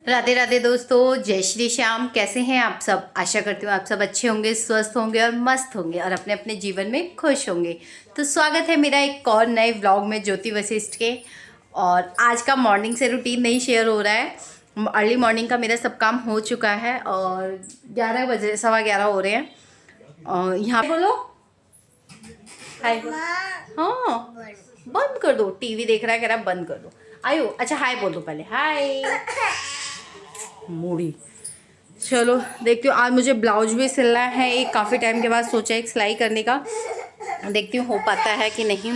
राधे राधे दोस्तों, जय श्री श्याम। कैसे हैं आप सब? आशा करती हूँ आप सब अच्छे होंगे, स्वस्थ होंगे और मस्त होंगे और अपने अपने जीवन में खुश होंगे। तो स्वागत है मेरा एक और नए व्लॉग में ज्योति वशिष्ठ के। और आज का मॉर्निंग से रूटीन नहीं शेयर हो रहा है। अर्ली मॉर्निंग का मेरा सब काम हो चुका है और 11 बजे 11:15 हो रहे हैं। और यहाँ बोलो हाय। हाँ, बंद कर दो। टीवी देख रहा है, कह रहा है बंद कर दो। आयो, अच्छा हाय बोल दो पहले, हाय। मूड़ी। चलो देखती हूँ, आज मुझे ब्लाउज भी सिलना है। एक काफ़ी टाइम के बाद सोचा एक सिलाई करने का, देखती हूँ हो पाता है कि नहीं,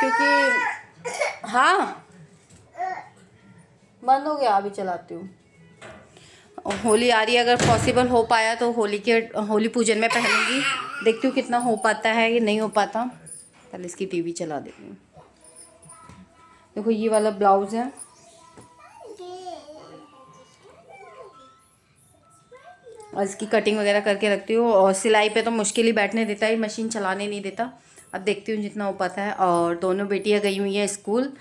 क्योंकि हाँ बंद हो गया। अभी चलाती हूँ। होली आ रही है, अगर पॉसिबल हो पाया तो होली पूजन में पहनूंगी। देखती हूँ कितना हो पाता है कि नहीं हो पाता। पहले इसकी टीवी चला देती हूँ। देखो ये वाला ब्लाउज है, और इसकी कटिंग वगैरह करके रखती हूँ। और सिलाई पे तो मुश्किल ही बैठने देता है, मशीन चलाने नहीं देता। अब देखती हूँ जितना हो पाता है। और दोनों बेटियाँ गई हुई हैं स्कूल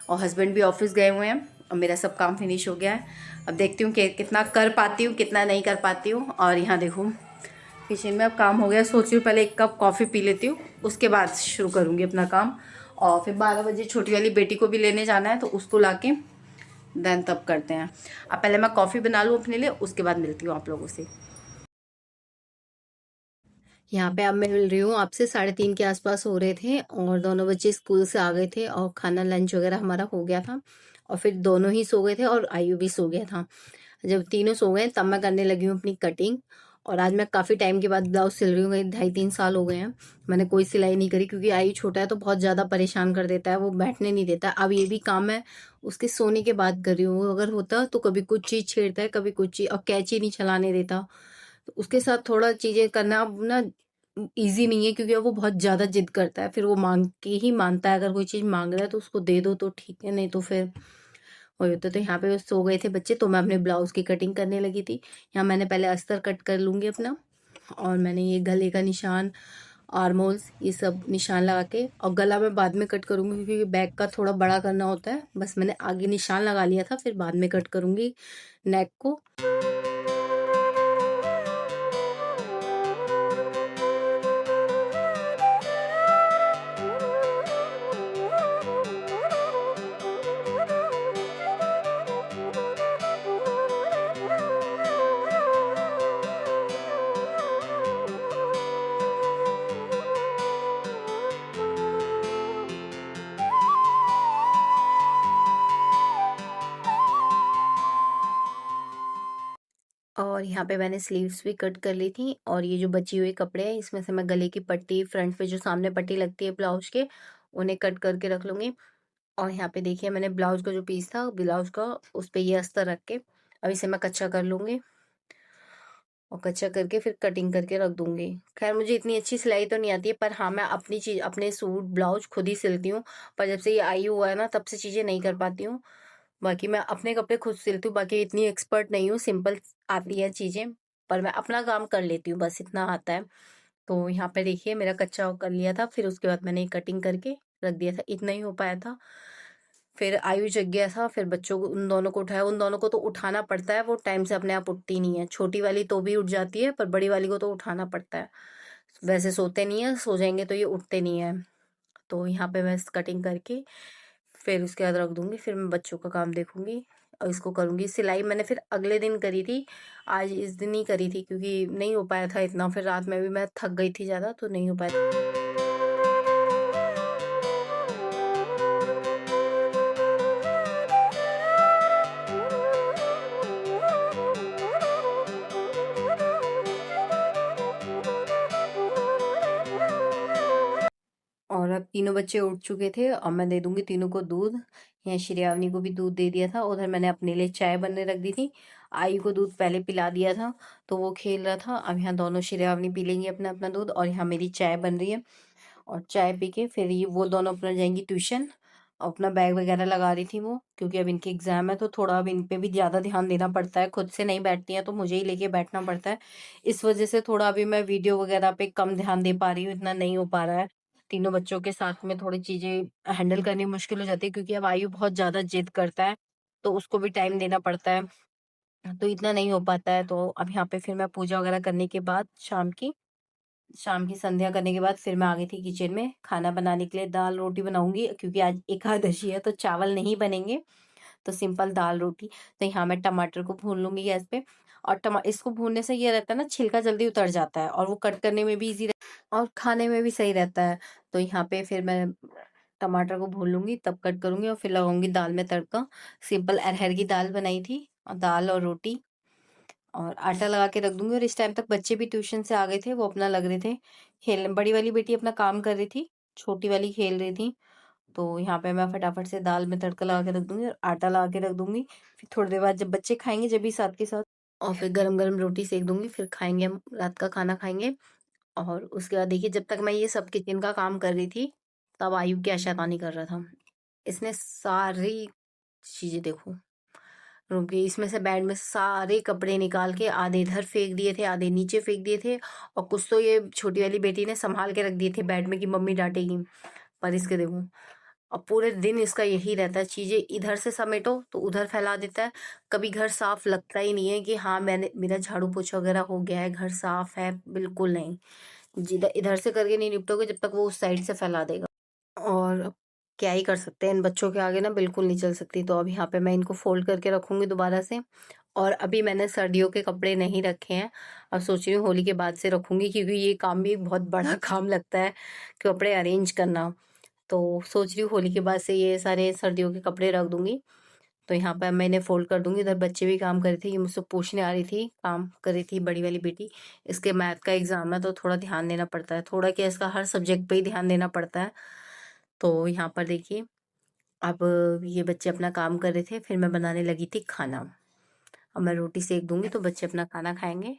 और हस्बैंड भी ऑफिस गए हुए हैं और मेरा सब काम फिनिश हो गया है। अब देखती हूँ कि कितना कर पाती हूँ, कितना नहीं कर पाती हूँ। और यहाँ देखूँ किचन में अब काम हो गया। सोच रही हूँ पहले एक कप कॉफ़ी पी लेती हूँ, उसके बाद शुरू करूँगी अपना काम। और फिर 12 बजे छोटी वाली बेटी को भी लेने जाना है, तो उसको ला के देन तब करते हैं। अब पहले मैं कॉफ़ी बना लूँ अपने लिए, उसके बाद मिलती हूँ आप लोगों से। यहाँ पे अब मैं मिल रही हूँ आपसे। 3:30 के आसपास हो रहे थे और दोनों बच्चे स्कूल से आ गए थे और खाना लंच वगैरह हमारा हो गया था। और फिर दोनों ही सो गए थे और आयु भी सो गया था। जब तीनों सो गए तब मैं करने लगी हूँ अपनी कटिंग। और आज मैं काफ़ी टाइम के बाद ब्लाउज सिल रही हूँ। 2.5-3 साल हो गए हैं मैंने कोई सिलाई नहीं करी, क्योंकि आयु छोटा है तो बहुत ज़्यादा परेशान कर देता है, वो बैठने नहीं देता। अब ये भी काम है उसके सोने के बाद कर रही हूँ। अगर होता तो कभी कुछ चीज़ छेड़ता है, कभी कुछ चीज़, और कैची नहीं चलाने देता। तो उसके साथ थोड़ा चीज़ें करना अब ना ईज़ी नहीं है, क्योंकि अब वो बहुत ज़्यादा ज़िद करता है। फिर वो माँग के ही मानता है, अगर कोई चीज़ माँग रहा है तो उसको दे दो तो ठीक है, नहीं तो फिर वही होता है। तो यहाँ पे सो गए थे बच्चे, तो मैं अपने ब्लाउज़ की कटिंग करने लगी थी। यहाँ मैंने पहले अस्तर कट कर लूँगी अपना, और मैंने ये गले का निशान, आर्म होल्स, ये सब निशान लगा के, और गला मैं बाद में कट करूँगी क्योंकि बैक का थोड़ा बड़ा करना होता है। बस मैंने आगे निशान लगा लिया था, फिर बाद में कट करूँगी नेक को। और यहाँ पे मैंने स्लीव्स भी कट कर ली थी। और ये जो बची हुई कपड़े हैं, इसमें से मैं गले की पट्टी, फ्रंट पे जो सामने पट्टी लगती है ब्लाउज के, उन्हें कट करके रख लूँगी। और यहाँ पे देखिए मैंने ब्लाउज का जो पीस था ब्लाउज का, उस पे ये अस्तर रख के अब इसे मैं कच्चा कर लूँगी। और कच्चा करके फिर कटिंग करके रख दूँगी। खैर मुझे इतनी अच्छी सिलाई तो नहीं आती है, पर हाँ मैं अपनी चीज़, अपने सूट ब्लाउज खुद ही सिलती हूँ। पर जब से ये आई हुआ है ना, तब से चीज़ें नहीं कर पाती हूँ। बाकी मैं अपने कपड़े खुद सिलती हूँ, बाकी इतनी एक्सपर्ट नहीं हूँ, सिंपल आती है चीज़ें। पर मैं अपना काम कर लेती हूँ, बस इतना आता है। तो यहाँ पे देखिए मेरा कच्चा कर लिया था, फिर उसके बाद मैंने कटिंग करके रख दिया था। इतना ही हो पाया था। फिर आयु जग गया था, फिर बच्चों को, उन दोनों को उठाया। उन दोनों को तो उठाना पड़ता है, वो टाइम से अपने आप उठती नहीं है। छोटी वाली तो भी उठ जाती है, पर बड़ी वाली को तो उठाना पड़ता है। वैसे सोते नहीं है, सो जाएंगे तो ये उठते नहीं है। तो यहाँ पे मैं कटिंग करके फिर उसके बाद रख दूंगी। फिर मैं बच्चों का काम देखूंगी और इसको करूंगी। सिलाई मैंने फिर अगले दिन करी थी, आज इस दिन ही करी थी, क्योंकि नहीं हो पाया था इतना। फिर रात में भी मैं थक गई थी ज़्यादा, तो नहीं हो पाया। और अब तीनों बच्चे उठ चुके थे और मैं दे दूंगी तीनों को दूध। यहाँ श्रेयावनी को भी दूध दे दिया था। उधर मैंने अपने लिए चाय बनने रख दी थी। आयु को दूध पहले पिला दिया था, तो वो खेल रहा था। अब यहाँ दोनों श्रेयावनी पी लेंगी अपना अपना दूध, और यहाँ मेरी चाय बन रही है। और चाय पी के फिर ये वो दोनों अपना जाएंगी ट्यूशन। अपना बैग वगैरह लगा रही थी वो, क्योंकि अब इनके एग्जाम है, तो थोड़ा अब इन पे भी ज़्यादा ध्यान देना पड़ता है। खुद से नहीं बैठती हैं तो मुझे ही लेके बैठना पड़ता है। इस वजह से थोड़ा अभी मैं वीडियो वगैरह पे कम ध्यान दे पा रही हूँ, इतना नहीं हो पा रहा है। तीनों बच्चों के साथ में थोड़ी चीज़ें हैंडल करनी मुश्किल हो जाती है, क्योंकि अब आयु बहुत ज़्यादा जिद करता है, तो उसको भी टाइम देना पड़ता है। तो इतना नहीं हो पाता है, तो अब यहाँ पे फिर मैं पूजा वगैरह करने के बाद शाम की संध्या करने के बाद फिर मैं आ गई थी किचन में खाना बनाने के लिए। दाल रोटी बनाऊंगी क्योंकि आज एकादशी है, तो चावल नहीं बनेंगे, तो सिंपल दाल रोटी। तो यहाँ मैं टमाटर को भून लूंगी गैस पे। और इसको भूनने से ये रहता है ना, छिलका जल्दी उतर जाता है और वो कट करने में भी इजी और खाने में भी सही रहता है। तो यहाँ पे फिर मैं टमाटर को भून लूंगी, तब कट करूंगी और फिर लगाऊंगी दाल में तड़का। सिंपल अरहर की दाल बनाई थी, और दाल और रोटी, और आटा लगा के रख दूंगी। और इस टाइम तक बच्चे भी ट्यूशन से आ गए थे, वो अपना लग रहे थे खेलने। बड़ी वाली बेटी अपना काम कर रही थी, छोटी वाली खेल रही थी। तो यहाँ पे मैं फटाफट से दाल में तड़का लगा के रख दूंगी और आटा लगा के रख दूंगी। फिर थोड़ी देर बाद जब बच्चे खाएंगे, जब भी साथ के साथ, और फिर गरम गरम रोटी सेक दूंगी, फिर खाएंगे, हम रात का खाना खाएंगे। और उसके बाद देखिए, जब तक मैं ये सब किचन का काम कर रही थी, तब आयु क्या शैतानी कर रहा था। इसने सारी चीजें देखो, रूम की, इसमें से बेड में से सारे कपड़े निकाल के आधे इधर फेंक दिए थे, आधे नीचे फेंक दिए थे। और कुछ तो ये छोटी वाली बेटी ने संभाल के रख दिए थे बेड में कि मम्मी डांटेगी। पर इसके देखो, और पूरे दिन इसका यही रहता है, चीजें इधर से समेटो तो उधर फैला देता है। कभी घर साफ लगता ही नहीं है कि हाँ मैंने, मेरा झाड़ू पोछा वगैरह हो गया है, घर साफ है, बिल्कुल नहीं। जिधर इधर से करके नहीं निपटोगे, जब तक वो उस साइड से फैला देगा। और अब क्या ही कर सकते हैं, इन बच्चों के आगे ना बिल्कुल नहीं चल सकती। तो अब यहाँ पे मैं इनको फोल्ड करके रखूंगी दोबारा से। और अभी मैंने सर्दियों के कपड़े नहीं रखे हैं, अब सोच रही हूँ होली के बाद से रखूंगी, क्योंकि ये काम भी एक बहुत बड़ा काम लगता है, कपड़े अरेंज करना। तो सोच रही हूँ होली के बाद से ये सारे सर्दियों के कपड़े रख दूंगी। तो यहाँ पर मैंने फोल्ड कर दूंगी। इधर बच्चे भी काम कर रही थी, ये मुझसे पूछने आ रही थी, काम कर रही थी बड़ी वाली बेटी। इसके मैथ का एग्जाम है, तो थोड़ा ध्यान देना पड़ता है, थोड़ा क्या, इसका हर सब्जेक्ट पे ही ध्यान देना पड़ता है। तो यहाँ पर देखिए, अब ये बच्चे अपना काम कर रहे थे, फिर मैं बनाने लगी थी खाना। अब मैं रोटी सेक दूंगी तो बच्चे अपना खाना खाएंगे।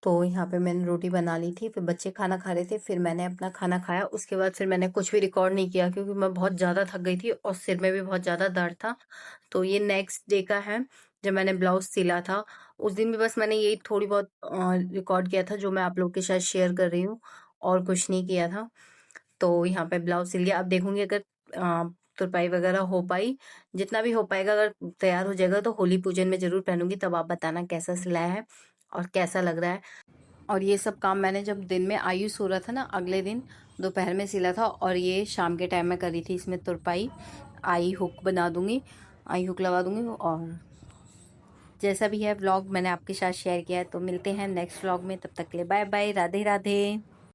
तो यहाँ पे मैंने रोटी बना ली थी, फिर बच्चे खाना खा रहे थे, फिर मैंने अपना खाना खाया। उसके बाद फिर मैंने कुछ भी रिकॉर्ड नहीं किया, क्योंकि मैं बहुत ज़्यादा थक गई थी और सिर में भी बहुत ज़्यादा दर्द था। तो ये नेक्स्ट डे का है, जब मैंने ब्लाउज सिला था। उस दिन भी बस मैंने यही थोड़ी बहुत रिकॉर्ड किया था, जो मैं आप लोग के साथ शेयर कर रही हूँ, और कुछ नहीं किया था। तो यहाँ पे ब्लाउज सिल गया। अब देखूंगी अगर तुरपाई वगैरह हो पाई, जितना भी हो पाएगा, अगर तैयार हो जाएगा तो होली पूजन में जरूर पहनूंगी। तब आप बताना कैसा सिलाया है और कैसा लग रहा है। और ये सब काम मैंने जब दिन में आयुष हो रहा था ना, अगले दिन दोपहर में सिला था, और ये शाम के टाइम में करी थी। इसमें तुरपाई, आई हुक बना दूंगी, आई हुक लगा दूंगी। और जैसा भी है व्लॉग मैंने आपके साथ शेयर किया है। तो मिलते हैं नेक्स्ट व्लॉग में, तब तक के लिए बाय बाय, राधे राधे।